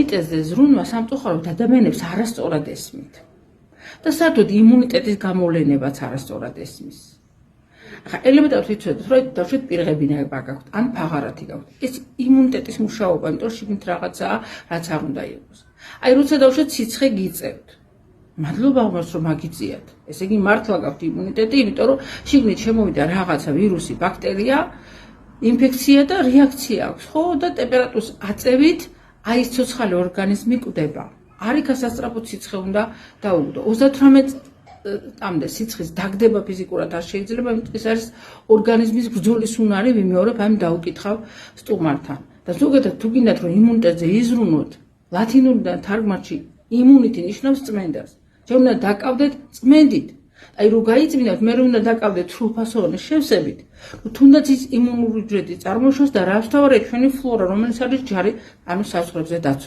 იმუნიტეტზე ზრუნვა სამწუხაროდ ადამიანებს არასწორად ესმით. და საერთოდ იმუნიტეტის გამოვლენებაც არასწორად ესმის. ახლა ელემენტარულად ვიცოდეთ, რომ დავშვით პირღებინა გაქვთ, ან ფაღარათი გაქვთ. ეს იმუნიტეტის მუშაობა, იმიტომ რომ შიგნით რაღაცაა, რაც არ უნდა იყოს. აი, როცა დავშვით სიცხე გიწევთ. მადლობა აღმოს რომ მაგიწიათ. ესე იგი მართლა გაქვთ იმუნიტეტი, იმიტომ რომ შიგნით შემოვიდა რაღაცა ვირუსი, ბაქტერია, ინფექცია და რეაქცია აქვს, ხო? და ტემპერატურის აწევით აი ეს ცოცხალი ორგანიზმი კვდება. არის გასასწრაფო სიცხე უნდა დაუგდო. 38-მდე სიცხის დაგდება ფიზიკურად არ შეიძლება, იმიტომ ეს არის ორგანიზმის ბრძოლის უნარი, ვიმეორებ, ამ დაუკითხავ სტუმართან. და ზოგადად თუ გინდათ რომ იმუნიტეტზე იზრუნოთ, ლათინურიდან თარგმანში იმუნიტი ნიშნავს წმენდას. ჩვენ უნდა დაკავდეთ წმენდით. აი რო გაიწმინდათ, მე უნდა დაკავდეთ სრულფასოვანი შევსებით, რომ თუნდაც ის იმუნური უჯრედი წარმოშოს და რა ვსთავარეთ ჩვენი ფლორა, რომელიც არის ჯარი, ანუ საზღვრებზე დაცული.